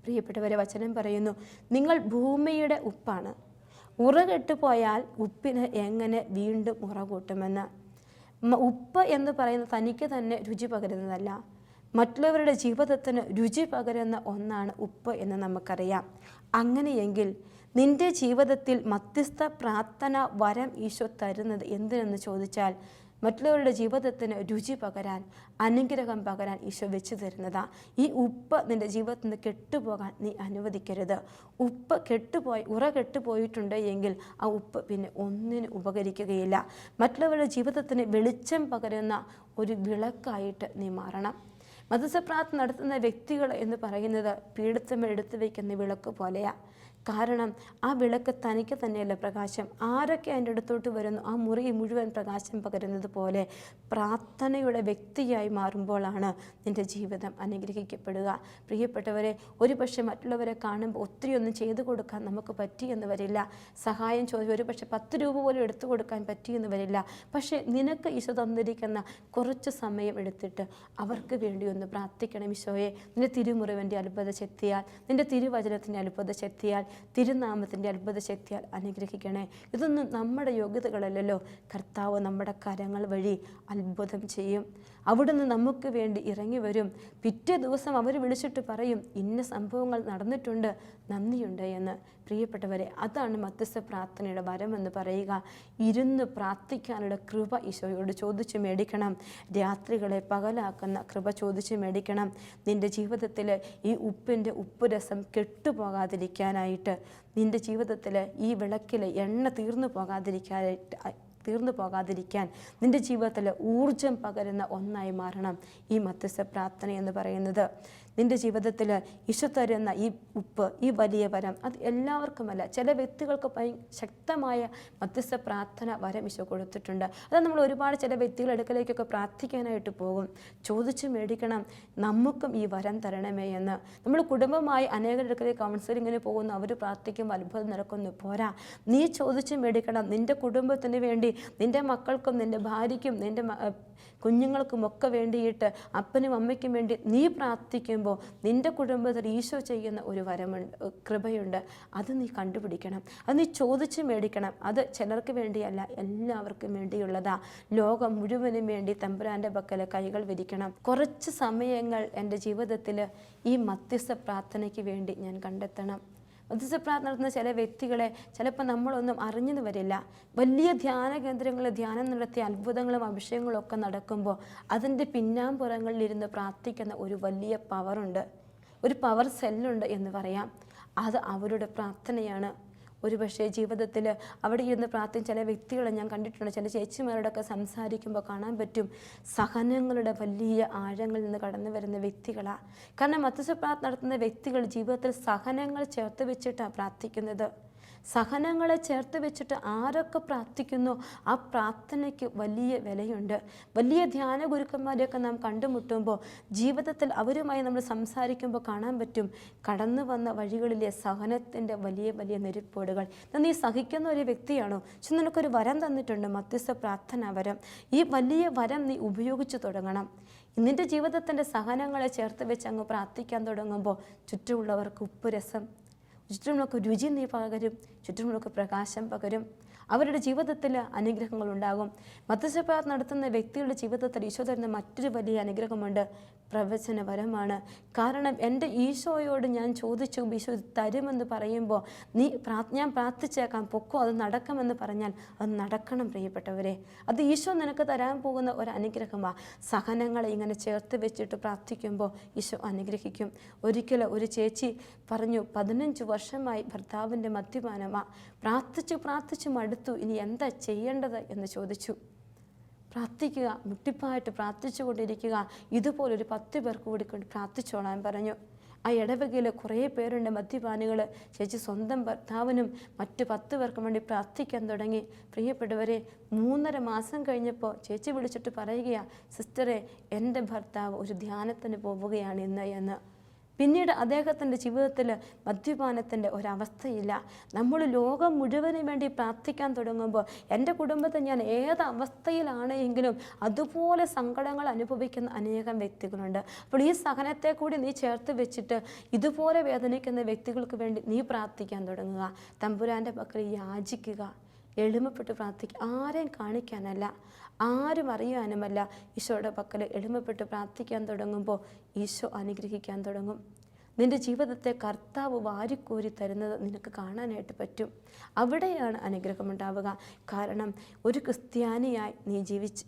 പ്രിയപ്പെട്ടവരെ, വചനം പറയുന്നു, നിങ്ങൾ ഭൂമിയുടെ ഉപ്പാണ്, ഉറകെട്ട് പോയാൽ ഉപ്പിന് എങ്ങനെ വീണ്ടും ഉറ കൂട്ടുമെന്ന്. ഉപ്പ് എന്ന് പറയുന്നത് തനിക്ക് തന്നെ രുചി പകരുന്നതല്ല, മറ്റുള്ളവരുടെ ജീവിതത്തിന് രുചി പകരുന്ന ഒന്നാണ് ഉപ്പ് എന്ന് നമുക്കറിയാം. അങ്ങനെയെങ്കിൽ നിൻ്റെ ജീവിതത്തിൽ മധ്യസ്ഥ പ്രാർത്ഥന വരം ഈശോ തരുന്നത് എന്തിനെന്ന് ചോദിച്ചാൽ മറ്റുള്ളവരുടെ ജീവിതത്തിന് രുചി പകരാൻ, അനുഗ്രഹം പകരാൻ ഈശോ വെച്ച് തരുന്നതാ. ഈ ഉപ്പ് നിൻ്റെ ജീവിതത്തിൽ നിന്ന് കെട്ടുപോകാൻ നീ അനുവദിക്കരുത്. ഉപ്പ് ഉറ കെട്ടുപോയിട്ടുണ്ട് എങ്കിൽ ആ ഉപ്പ് പിന്നെ ഒന്നിനും ഉപകരിക്കുകയില്ല. മറ്റുള്ളവരുടെ ജീവിതത്തിന് വെളിച്ചം പകരുന്ന ഒരു വിളക്കായിട്ട് നീ മാറണം. മധ്യസ്ഥ പ്രാർത്ഥന നടത്തുന്ന വ്യക്തികൾ എന്ന് പറയുന്നത് പീഠത്തമ്മ എടുത്തു വയ്ക്കുന്ന വിളക്ക് പോലെയാണ്. കാരണം ആ വിളക്ക് തനിക്ക് തന്നെയല്ല പ്രകാശം, ആരൊക്കെ അതിൻ്റെ അടുത്തോട്ട് വരുന്നു ആ മുറി മുഴുവൻ പ്രകാശം പകരുന്നത് പോലെ പ്രാർത്ഥനയുടെ വ്യക്തിയായി മാറുമ്പോഴാണ് നിൻ്റെ ജീവിതം അനുഗ്രഹിക്കപ്പെടുക. പ്രിയപ്പെട്ടവരെ, ഒരുപക്ഷെ മറ്റുള്ളവരെ കാണുമ്പോൾ ഒത്തിരി ഒന്നും ചെയ്തു കൊടുക്കാൻ നമുക്ക് പറ്റിയെന്ന് വരില്ല, സഹായം ഒരു പക്ഷേ 10 രൂപ പോലും എടുത്തു കൊടുക്കാൻ പറ്റിയെന്ന് വരില്ല. പക്ഷേ നിനക്ക് ഈശോ തന്നിരിക്കുന്ന കുറച്ച് സമയം എടുത്തിട്ട് അവർക്ക് വേണ്ടി ഒന്ന് പ്രാർത്ഥിക്കണം. ഈശോയെ, നിൻ്റെ തിരുമുറിവിൻ്റെ അത്ഭുത ശക്തിയാൽ, നിൻ്റെ തിരുവചനത്തിൻ്റെ അത്ഭുത ശക്തിയാൽ, തിരുനാമത്തിൻ്റെ അത്ഭുത ശക്തിയാൽ അനുഗ്രഹിക്കണേ. ഇതൊന്നും നമ്മുടെ യോഗ്യതകളല്ലല്ലോ, കർത്താവ് നമ്മുടെ കരങ്ങൾ വഴി അത്ഭുതം ചെയ്യും. അവിടുന്ന് നമുക്ക് വേണ്ടി ഇറങ്ങി വരും. പിറ്റേ ദിവസം അവർ വിളിച്ചിട്ട് പറയും, ഇന്ന സംഭവങ്ങൾ നടന്നിട്ടുണ്ട്, നന്ദിയുണ്ട് എന്ന്. പ്രിയപ്പെട്ടവരെ, അതാണ് മധ്യസ്ഥ പ്രാർത്ഥനയുടെ വരമെന്ന് പറയുക. ഇരുന്ന് പ്രാർത്ഥിക്കാനുള്ള കൃപ ഈശോയോട് ചോദിച്ചു മേടിക്കണം. രാത്രികളെ പകലാക്കുന്ന കൃപ ചോദിച്ചു മേടിക്കണം. നിൻ്റെ ജീവിതത്തിൽ ഈ ഉപ്പിൻ്റെ ഉപ്പുരസം കെട്ടുപോകാതിരിക്കാനായിട്ട്, നിൻ്റെ ജീവിതത്തിൽ ഈ വിളക്കിൽ എണ്ണ തീർന്നു പോകാതിരിക്കാൻ നിൻ്റെ ജീവിതത്തിൽ ഊർജം പകരുന്ന ഒന്നായി മാറണം ഈ മധ്യസ്ഥ പ്രാർത്ഥന എന്ന് പറയുന്നത്. നിൻ്റെ ജീവിതത്തിൽ ഈശോ തരുന്ന ഈ ഉപ്പ്, ഈ വലിയ വരം, അത് എല്ലാവർക്കുമല്ല, ചില വ്യക്തികൾക്ക് ശക്തമായ മധ്യസ്ഥ പ്രാർത്ഥന വരം ഈശോ കൊടുത്തിട്ടുണ്ട്. അത് നമ്മൾ ഒരുപാട് ചില വ്യക്തികളുടെ അടുക്കലേക്കൊക്കെ പ്രാർത്ഥിക്കാനായിട്ട് പോകും. ചോദിച്ചു മേടിക്കണം, നമുക്കും ഈ വരം തരണമേ എന്ന്. നമ്മൾ കുടുംബമായി അനേകരുടെ അടുക്കലേക്ക് കൗൺസിലിങ്ങിന് പോകുന്നു, അവർ പ്രാർത്ഥിക്കുമ്പോൾ അത്ഭുതം നടക്കുന്നു. പോരാ, നീ ചോദിച്ചു മേടിക്കണം. നിൻ്റെ കുടുംബത്തിന് വേണ്ടി, നിൻ്റെ മക്കൾക്കും നിൻ്റെ ഭാര്യയ്ക്കും നിൻ്റെ കുഞ്ഞുങ്ങൾക്കുമൊക്കെ വേണ്ടിയിട്ട്, അപ്പനും അമ്മയ്ക്കും വേണ്ടി നീ പ്രാർത്ഥിക്കുമ്പോൾ നിൻ്റെ കുടുംബത്തിൽ ഈശോ ചെയ്യുന്ന ഒരു വരമുണ്ട്, കൃപയുണ്ട്. അത് നീ കണ്ടുപിടിക്കണം, അത് നീ ചോദിച്ചു മേടിക്കണം. അത് ചിലർക്ക് വേണ്ടിയല്ല, എല്ലാവർക്കും വേണ്ടിയുള്ളതാ. ലോകം മുഴുവനും വേണ്ടി തമ്പുരാൻ്റെ പക്കൽ കൈകൾ വിരിക്കണം. കുറച്ച് സമയങ്ങൾ എൻ്റെ ജീവിതത്തിൽ ഈ മധ്യസ്ഥ പ്രാർത്ഥനയ്ക്ക് വേണ്ടി ഞാൻ കണ്ടെത്തണം. മധ്യസ്ഥ പ്രാർത്ഥന നടത്തുന്ന ചില വ്യക്തികളെ ചിലപ്പോൾ നമ്മളൊന്നും അറിഞ്ഞെന്ന് വരില്ല. വലിയ ധ്യാന കേന്ദ്രങ്ങളിൽ ധ്യാനം നടത്തിയ അത്ഭുതങ്ങളും അഭിഷേകങ്ങളും ഒക്കെ നടക്കുമ്പോൾ അതിൻ്റെ പിന്നാമ്പുറങ്ങളിലിരുന്ന് പ്രാർത്ഥിക്കുന്ന ഒരു വലിയ പവറുണ്ട്, ഒരു പവർ സെല്ലുണ്ട് എന്ന് പറയാം. അത് അവരുടെ പ്രാർത്ഥനയാണ്. ഒരുപക്ഷെ ജീവിതത്തിൽ അവിടെ ഇരുന്ന് പ്രാർത്ഥിച്ച ചില വ്യക്തികളെ ഞാൻ കണ്ടിട്ടുണ്ട്. ചില ചേച്ചിമാരോടൊക്കെ സംസാരിക്കുമ്പോൾ കാണാൻ പറ്റും, സഹനങ്ങളുടെ വലിയ ആഴങ്ങളിൽ നിന്ന് കടന്നു വരുന്ന വ്യക്തികളാണ്. കാരണം മധ്യസ്ഥ പ്രാർത്ഥന നടത്തുന്ന വ്യക്തികൾ ജീവിതത്തിൽ സഹനങ്ങൾ ചേർത്ത് വെച്ചിട്ടാണ് പ്രാർത്ഥിക്കുന്നത്. സഹനങ്ങളെ ചേർത്ത് വെച്ചിട്ട് ആരൊക്കെ പ്രാർത്ഥിക്കുന്നു ആ പ്രാർത്ഥനയ്ക്ക് വലിയ വിലയുണ്ട്. വലിയ ധ്യാന ഗുരുക്കന്മാരെയൊക്കെ നാം കണ്ടുമുട്ടുമ്പോൾ ജീവിതത്തിൽ അവരുമായി നമ്മൾ സംസാരിക്കുമ്പോൾ കാണാൻ പറ്റും കടന്നു വന്ന വഴികളിലെ സഹനത്തിൻ്റെ വലിയ വലിയ നെരുപ്പോടുകൾ. നീ സഹിക്കുന്ന ഒരു വ്യക്തിയാണോ? പക്ഷെ നിനക്കൊരു വരം തന്നിട്ടുണ്ട്, മധ്യസ്ഥ പ്രാർത്ഥന വരം. ഈ വലിയ വരം നീ ഉപയോഗിച്ച് തുടങ്ങണം. നിൻ്റെ ജീവിതത്തിൻ്റെ സഹനങ്ങളെ ചേർത്ത് വെച്ച് അങ്ങ് പ്രാർത്ഥിക്കാൻ തുടങ്ങുമ്പോൾ ചുറ്റുമുള്ളവർക്ക് ഉപ്പുരസം, ചുറ്റുമുള്ളവർക്ക് രുചി നീ പകരും, ചുറ്റുമുള്ളവർക്ക് പ്രകാശം പകരും. അവരുടെ ജീവിതത്തിൽ അനുഗ്രഹങ്ങൾ ഉണ്ടാകും. മധ്യസ്ഥ പ്രാർത്ഥന നടത്തുന്ന വ്യക്തികളുടെ ജീവിതത്തിൽ ഈശോ തരുന്ന മറ്റൊരു വലിയ അനുഗ്രഹമുണ്ട്, പ്രവചനപരമാണ്. കാരണം എൻ്റെ ഈശോയോട് ഞാൻ ചോദിച്ചു, ഈശോ തരുമെന്ന് പറയുമ്പോൾ ഞാൻ പ്രാർത്ഥിച്ചേക്കാം, പൊക്കോ, അത് നടക്കുമെന്ന് പറഞ്ഞാൽ അത് നടക്കണം പ്രിയപ്പെട്ടവരെ. അത് ഈശോ നിനക്ക് തരാൻ പോകുന്ന ഒരു അനുഗ്രഹമാണ്. സഹനങ്ങളെ ഇങ്ങനെ ചേർത്ത് വെച്ചിട്ട് പ്രാർത്ഥിക്കുമ്പോൾ ഈശോ അനുഗ്രഹിക്കും. ഒരിക്കലും ഒരു ചേച്ചി പറഞ്ഞു, 15 വർഷമായി ഭർത്താവിൻ്റെ മദ്യപാനമാണ്, പ്രാർത്ഥിച്ചു മടുത്തു, ഇനി എന്താ ചെയ്യേണ്ടത് എന്ന് ചോദിച്ചു. പ്രാർത്ഥിക്കുക, മുട്ടിപ്പായിട്ട് പ്രാർത്ഥിച്ചു കൊണ്ടിരിക്കുക. ഇതുപോലൊരു 10 പേർക്ക് കൂടി കൊണ്ട് പ്രാർത്ഥിച്ചോളാൻ പറഞ്ഞു. ആ ഇടവകയിൽ കുറേ പേരുണ്ട് മദ്യപാനികൾ. ചേച്ചി സ്വന്തം ഭർത്താവിനും മറ്റ് 10 പേർക്കും വേണ്ടി പ്രാർത്ഥിക്കാൻ തുടങ്ങി. പ്രിയപ്പെട്ടവരെ, 3.5 മാസം കഴിഞ്ഞപ്പോൾ ചേച്ചി വിളിച്ചിട്ട് പറയുകയാണ്, സിസ്റ്ററെ, എൻ്റെ ഭർത്താവ് ഒരു ധ്യാനത്തിന് പോവുകയാണ് ഇന്ന് എന്ന്. പിന്നീട് അദ്ദേഹത്തിൻ്റെ ജീവിതത്തിൽ മദ്യപാനത്തിൻ്റെ ഒരവസ്ഥയില്ല. നമ്മൾ ലോകം മുഴുവനും വേണ്ടി പ്രാർത്ഥിക്കാൻ തുടങ്ങുമ്പോൾ എൻ്റെ കുടുംബത്തിൽ ഞാൻ ഏത് അവസ്ഥയിലാണ് എങ്കിലും അതുപോലെ സങ്കടങ്ങൾ അനുഭവിക്കുന്ന അനേകം വ്യക്തികളുണ്ട്. അപ്പോൾ ഈ സഹനത്തെ കൂടി നീ ചേർത്ത് വെച്ചിട്ട് ഇതുപോലെ വേദനിക്കുന്ന വ്യക്തികൾക്ക് വേണ്ടി നീ പ്രാർത്ഥിക്കാൻ തുടങ്ങുക. തമ്പുരാൻ്റെ പക്കൽ യാചിക്കുക, എളിമപ്പെട്ട് പ്രാർത്ഥിക്കുക. ആരെയും കാണിക്കാനല്ല, ആരും അറിയാനുമല്ല. ഈശോയുടെ പക്കൽ എളിമപ്പെട്ട് പ്രാർത്ഥിക്കാൻ തുടങ്ങുമ്പോൾ ഈശോ അനുഗ്രഹിക്കാൻ തുടങ്ങും. നിൻ്റെ ജീവിതത്തെ കർത്താവ് വാരിക്കോരി തരുന്നത് നിനക്ക് കാണാനായിട്ട് പറ്റും. അവിടെയാണ് അനുഗ്രഹമുണ്ടാവുക. കാരണം ഒരു ക്രിസ്ത്യാനിയായി നീ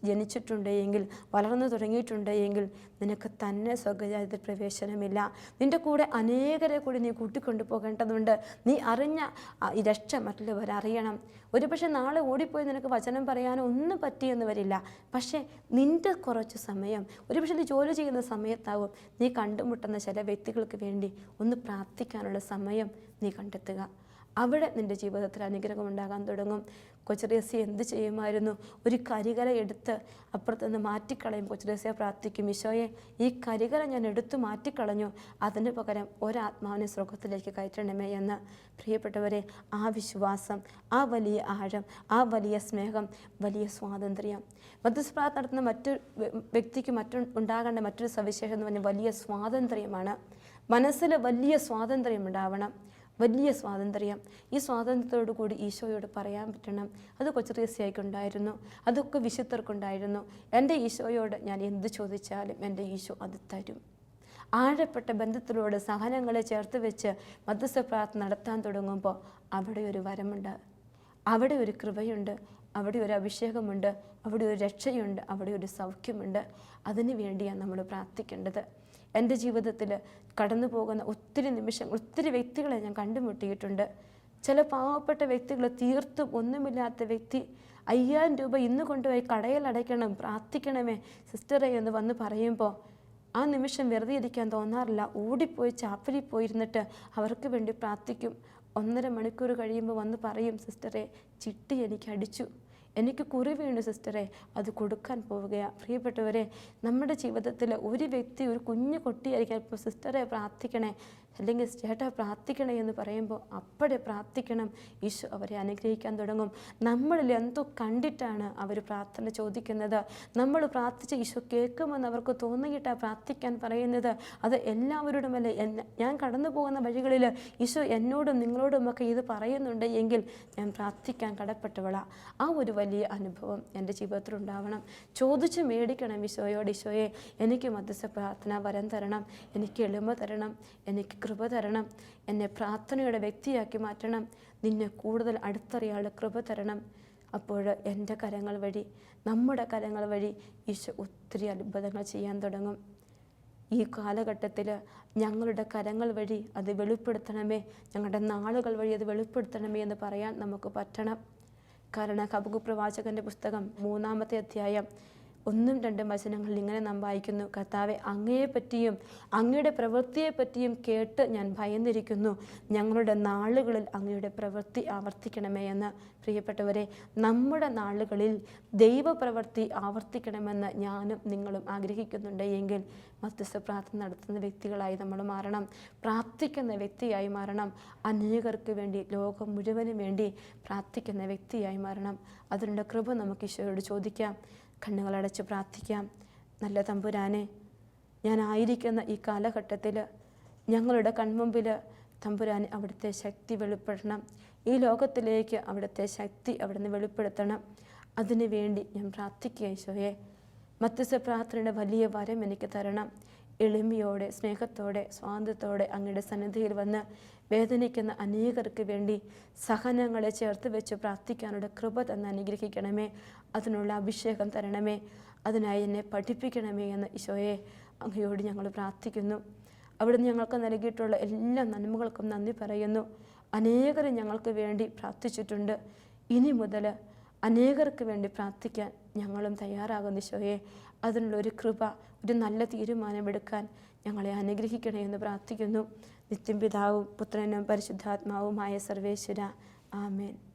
ജനിച്ചിട്ടുണ്ടെങ്കിൽ, വളർന്നു തുടങ്ങിയിട്ടുണ്ടെങ്കിൽ നിനക്ക് തന്നെ സ്വർഗ്ഗരാജ്യത്തിൽ പ്രവേശനമില്ല. നിൻ്റെ കൂടെ അനേകരെ കൂടി നീ കൂട്ടിക്കൊണ്ടു പോകേണ്ടതുണ്ട്. നീ അറിഞ്ഞ ഈ രക്ഷ മറ്റുള്ളവരറിയണം. ഒരുപക്ഷെ നാളെ ഓടിപ്പോയി നിനക്ക് വചനം പറയാനോ ഒന്നും പറ്റിയെന്ന് വരില്ല. പക്ഷേ നിൻ്റെ കുറച്ച് സമയം, ഒരുപക്ഷെ നീ ജോലി ചെയ്യുന്ന സമയത്താവും നീ കണ്ടുമുട്ടുന്ന ചില വ്യക്തികൾക്ക് വേണ്ടി ഒന്ന് പ്രാർത്ഥിക്കാനുള്ള സമയം നീ കണ്ടെത്തുക. അവിടെ നിൻ്റെ ജീവിതത്തിൽ അനുഗ്രഹം ഉണ്ടാകാൻ തുടങ്ങും. കൊച്ചുറേസ്യ എന്ത് ചെയ്യുമായിരുന്നു? ഒരു കരികല എടുത്ത് അപ്പുറത്തുനിന്ന് മാറ്റിക്കളയും. കൊച്ചുറേസ്യ പ്രാർത്ഥിക്കും, ഈശോയെ, ഈ കരികല ഞാൻ എടുത്തു മാറ്റിക്കളഞ്ഞു, അതിന് പകരം ഒരാത്മാവിനെ സ്വർഗത്തിലേക്ക് കയറ്റണമേ എന്ന്. പ്രിയപ്പെട്ടവരെ, ആ വിശ്വാസം, ആ വലിയ ആഴം, ആ വലിയ സ്നേഹം, വലിയ സ്വാതന്ത്ര്യം, മധ്യസ്ഥ പ്രാർത്ഥന നടത്തുന്ന മറ്റൊരു വ്യക്തിക്ക് ഉണ്ടാകേണ്ട മറ്റൊരു സവിശേഷത എന്ന് പറഞ്ഞാൽ വലിയ സ്വാതന്ത്ര്യമാണ്. മനസ്സിൽ വലിയ സ്വാതന്ത്ര്യം ഉണ്ടാവണം, വലിയ സ്വാതന്ത്ര്യം. ഈ സ്വാതന്ത്ര്യത്തോടു കൂടി ഈശോയോട് പറയാൻ പറ്റണം. അത് കൊച്ചുറേസ്യയ്ക്കുണ്ടായിരുന്നു, അതൊക്കെ വിശുദ്ധർക്കുണ്ടായിരുന്നു. എൻ്റെ ഈശോയോട് ഞാൻ എന്ത് ചോദിച്ചാലും എൻ്റെ ഈശോ അത് തരും. ആഴപ്പെട്ട ബന്ധത്തിലൂടെ സഹനങ്ങളെ ചേർത്ത് വെച്ച് മധ്യസ്ഥ പ്രാർത്ഥന നടത്താൻ തുടങ്ങുമ്പോൾ അവിടെ ഒരു വരമുണ്ട്, അവിടെ ഒരു കൃപയുണ്ട്, അവിടെ ഒരു അഭിഷേകമുണ്ട്, അവിടെ ഒരു രക്ഷയുണ്ട്, അവിടെ ഒരു സൗഖ്യമുണ്ട്. അതിനു വേണ്ടിയാണ് നമ്മൾ പ്രാർത്ഥിക്കേണ്ടത്. എൻ്റെ ജീവിതത്തിൽ കടന്നു പോകുന്ന ഒത്തിരി നിമിഷങ്ങൾ, ഒത്തിരി വ്യക്തികളെ ഞാൻ കണ്ടുമുട്ടിയിട്ടുണ്ട്. ചില പാവപ്പെട്ട വ്യക്തികൾ, തീർത്തും ഒന്നുമില്ലാത്ത വ്യക്തി, 5000 രൂപ ഇന്ന് കൊണ്ടുപോയി കടയിൽ അടയ്ക്കണം, പ്രാർത്ഥിക്കണമേ സിസ്റ്ററെ എന്ന് വന്ന് പറയുമ്പോൾ ആ നിമിഷം വെറുതെ ഇരിക്കാൻ തോന്നാറില്ല. ഓടിപ്പോയി ചാപ്പലിൽ പോയിരുന്നിട്ട് അവർക്ക് വേണ്ടി പ്രാർത്ഥിക്കും. 1.5 മണിക്കൂർ കഴിയുമ്പോൾ വന്ന് പറയും, സിസ്റ്ററെ, ചിട്ടി എനിക്ക് അടിച്ചു, എനിക്ക് കുറി വീണു സിസ്റ്ററെ, അത് കൊടുക്കാൻ പോവുകയാണ്. പ്രിയപ്പെട്ടവരെ, നമ്മുടെ ജീവിതത്തിൽ ഒരു വ്യക്തി, ഒരു കുഞ്ഞു കുട്ടിയായിരിക്കും, ഇപ്പോൾ സിസ്റ്ററെ പ്രാർത്ഥിക്കണേ, അല്ലെങ്കിൽ ചേട്ടാ പ്രാർത്ഥിക്കണേ എന്ന് പറയുമ്പോൾ അപ്പോഴേ പ്രാർത്ഥിക്കണം. ഈശോ അവരെ അനുഗ്രഹിക്കാൻ തുടങ്ങും. നമ്മളിൽ എന്തോ കണ്ടിട്ടാണ് അവർ പ്രാർത്ഥന ചോദിക്കുന്നത്. നമ്മൾ പ്രാർത്ഥിച്ച് ഈശോ കേൾക്കുമെന്ന് അവർക്ക് തോന്നിയിട്ടാണ് പ്രാർത്ഥിക്കാൻ പറയുന്നത്. അത് എല്ലാവരോടുമല്ല, ഞാൻ കടന്നു പോകുന്ന വഴികളിൽ ഈശോ എന്നോടും നിങ്ങളോടുമൊക്കെ ഇത് പറയുന്നുണ്ട് എങ്കിൽ ഞാൻ പ്രാർത്ഥിക്കാൻ കടപ്പെട്ടവളാണ്. ആ ഒരു വലിയ അനുഭവം എൻ്റെ ജീവിതത്തിൽ ഉണ്ടാവണം. ചോദിച്ച് മേടിക്കണം ഈശോയോട്, ഈശോയെ, എനിക്ക് മധ്യസ്ഥ പ്രാർത്ഥന വരം തരണം, എനിക്ക് എളിമ തരണം, എനിക്ക് കൃപ തരണം, എന്നെ പ്രാർത്ഥനയുടെ വ്യക്തിയാക്കി മാറ്റണം, നിന്നെ കൂടുതൽ അടുത്തറിയാനുള്ള കൃപ തരണം. അപ്പോൾ എൻ്റെ കരങ്ങൾ വഴി, നമ്മുടെ കരങ്ങൾ വഴി ഈശോ ഒത്തിരി അത്ഭുതങ്ങൾ ചെയ്യാൻ തുടങ്ങും. ഈ കാലഘട്ടത്തിൽ ഞങ്ങളുടെ കരങ്ങൾ വഴി അത് വെളിപ്പെടുത്തണമേ, ഞങ്ങളുടെ നാളുകൾ വഴി അത് വെളിപ്പെടുത്തണമേ എന്ന് പറയാൻ നമുക്ക് പറ്റണം. കാരണം ഹബക്കൂക്ക് പ്രവാചകൻ്റെ പുസ്തകം 3-ാമത്തെ അധ്യായം 1-2 വചനങ്ങളിൽ ഇങ്ങനെ നാം വായിക്കുന്നു, കർത്താവെ, അങ്ങയെപ്പറ്റിയും അങ്ങയുടെ പ്രവൃത്തിയെപ്പറ്റിയും കേട്ട് ഞാൻ ഭയന്നിരിക്കുന്നു, ഞങ്ങളുടെ നാളുകളിൽ അങ്ങയുടെ പ്രവൃത്തി ആവർത്തിക്കണമേ എന്ന്. പ്രിയപ്പെട്ടവരെ, നമ്മുടെ നാളുകളിൽ ദൈവപ്രവൃത്തി ആവർത്തിക്കണമെന്ന് ഞാനും നിങ്ങളും ആഗ്രഹിക്കുന്നുണ്ട് എങ്കിൽ മധ്യസ്ഥ പ്രാർത്ഥന നടത്തുന്ന വ്യക്തികളായി നമ്മൾ മാറണം, പ്രാർത്ഥിക്കുന്ന വ്യക്തിയായി മാറണം, അനേകർക്ക് വേണ്ടി, ലോകം മുഴുവനും വേണ്ടി പ്രാർത്ഥിക്കുന്ന വ്യക്തിയായി മാറണം. അതിനുള്ള കൃപ നമുക്ക് ഈശോയോട് ചോദിക്കാം. കണ്ണുകളടച്ച് പ്രാർത്ഥിക്കാം. നല്ല തമ്പുരാനെ, ഞാനായിരിക്കുന്ന ഈ കാലഘട്ടത്തിൽ ഞങ്ങളുടെ കൺമുമ്പിൽ തമ്പുരാനെ അവിടുത്തെ ശക്തി വെളിപ്പെടണം. ഈ ലോകത്തിലേക്ക് അവിടുത്തെ ശക്തി അവിടുന്ന് വെളിപ്പെടുത്തണം. അതിനു വേണ്ടി ഞാൻ പ്രാർത്ഥിക്കുക ഈശോയെ. മധ്യസ്ഥ പ്രാർത്ഥനയുടെ വലിയ വരം എനിക്ക് തരണം. എളിമയോടെ, സ്നേഹത്തോടെ, സ്വാതന്ത്ര്യത്തോടെ അങ്ങയുടെ സന്നിധിയിൽ വന്ന് വേദനിക്കുന്ന അനേകർക്ക് വേണ്ടി സഹനങ്ങളെ ചേർത്ത് വെച്ച് പ്രാർത്ഥിക്കാനുള്ള കൃപ തന്ന് അനുഗ്രഹിക്കണമേ. അതിനുള്ള അഭിഷേകം തരണമേ. അതിനായി എന്നെ പഠിപ്പിക്കണമേ എന്ന് ഈശോയെ അങ്ങയോട് ഞങ്ങൾ പ്രാർത്ഥിക്കുന്നു. അവിടുന്ന് ഞങ്ങൾക്ക് നൽകിയിട്ടുള്ള എല്ലാ നന്മകൾക്കും നന്ദി പറയുന്നു. അനേകർ ഞങ്ങൾക്ക് വേണ്ടി പ്രാർത്ഥിച്ചിട്ടുണ്ട്. ഇനി മുതൽ അനേകർക്ക് വേണ്ടി പ്രാർത്ഥിക്കാൻ ഞങ്ങളും തയ്യാറാകുന്നു ഈശോയെ. അതിനുള്ളൊരു കൃപ, ഒരു നല്ല തീരുമാനമെടുക്കാൻ ഞങ്ങളെ അനുഗ്രഹിക്കണേ എന്ന് പ്രാർത്ഥിക്കുന്നു. നിത്യം പിതാവും പുത്രനും പരിശുദ്ധാത്മാവുമായ സർവേശ്വര. ആമേൻ.